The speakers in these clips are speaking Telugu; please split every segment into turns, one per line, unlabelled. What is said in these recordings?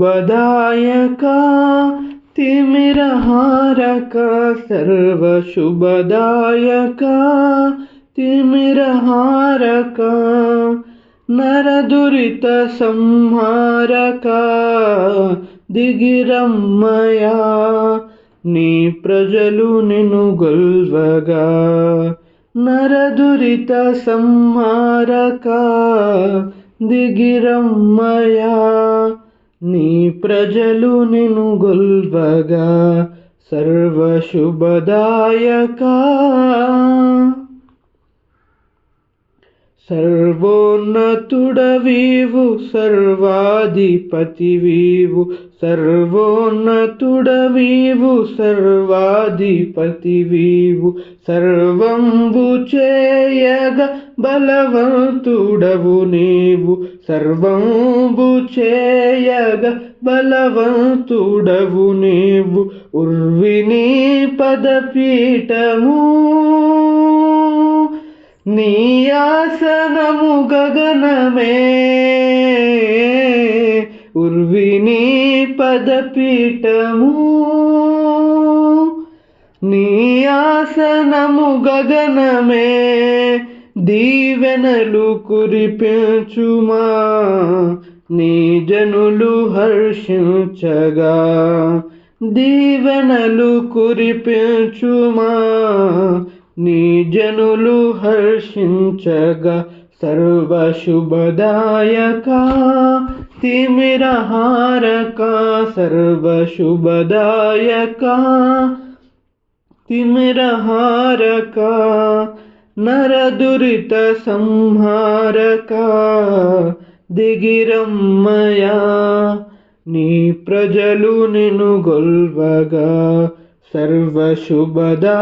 सर्वशुभदायका तिमिरहारका सर्वशुभदायका तिमिरहारका नरदुरित संहारका దిగిరమ్మయా నీ ప్రజలు నిన్ను గొల్వగా నరదురిత సంహారకా దిగిరమ్మయా నీ ప్రజలు నిన్ను గొల్వగా సర్వశుభదాయకా సర్వోన్నతుడవీవు సర్వాధిపతివీవు సర్వోన్నతుడవీవు సర్వాధిపతివీవు సర్వంబు చేయగ బలవంతుడవు నీవు సర్వంబు చేయగ బలవంతుడవు నీవు ఉర్విని పదపీఠము నీ ఆసనము గగనమే ఉర్విని పదపీఠము నీ ఆసనము గగనమే దీవెనలు కురిపించుమా నీ జనులు హర్షించగా దీవెనలు కురిపించుమా నీ జనులు హర్షించగా సర్వశుభదాయకా తిమిరహారకా సర్వశుభదాయకా తిమిరహారకా నరదురిత సంహారకా దిగిరమ్మయా నీ ప్రజలు నిన్ను గొల్వగా సర్వశుభదాయకా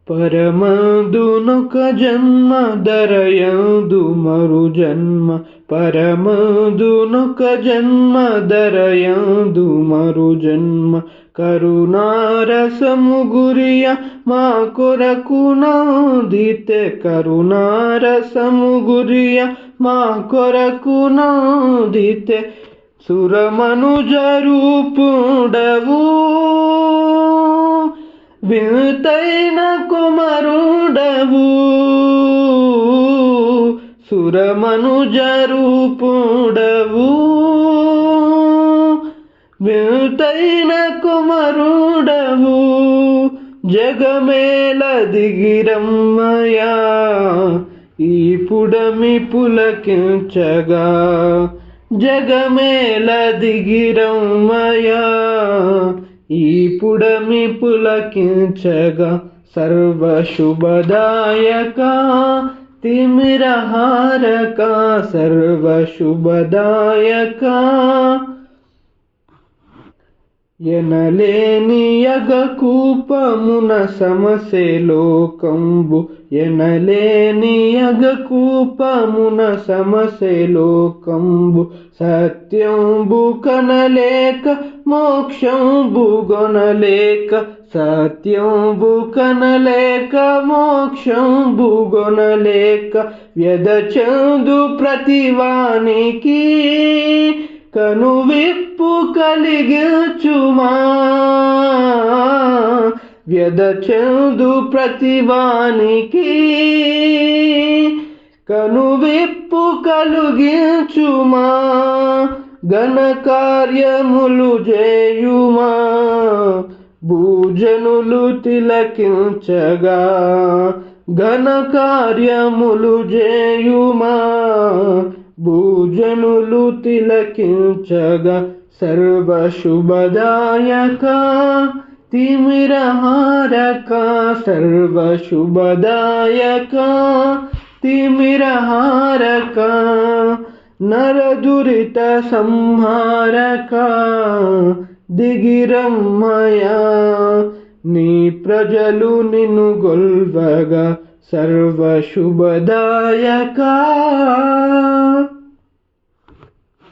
పరమందునొక జన్మ దరయందు మరు జన్మ పరమందునొక జన్మ దరయందు మరు జన్మ కరుణారసము గురియ మా కొరకు నాదితే కరుణారసము గురియ మా కొరకు నాదితే సురమనుజరూపుడవు వింతైన కుమరుడవు సురమనుజరూపుడవు వింతైన కుమరుడవు జగమేల దిగిరమ్మయా ఈ పుడమి పులకించగా జగమేల దిగిరమ్మయా ఈ పుడమి పులకించగా సర్వశుభదాయకా తిమిరహారకా సర్వశుభదాయకా ఎనలేని యగకూపమున సమసే లోకంబు ఎనలేని యగకూపమున సమసే లోకంబు సత్యంబు కనలేక మోక్షంబు గొనలేక సత్యంబు కనలేక మోక్షంబు గొనలేక వ్యధచందు ప్రతివానికి కనువిప్పు కలిగించుమా వ్యధచందు ప్రతివానికి కనువిప్పు కలిగించుమా ఘన కార్యములు చేయుమా భూజనులు తిలకించగా ఘన కార్యములు చేయుమా భూజనులు తిలకించగా సర్వశుభదాయకా తిమిరహారకా సర్వశుభదాయకా తిమిరహారకా నరదురిత సంహారకా దిగిరమ్మయా నీ ప్రజలు నిన్ను గొల్వగా సర్వశుభదాయకా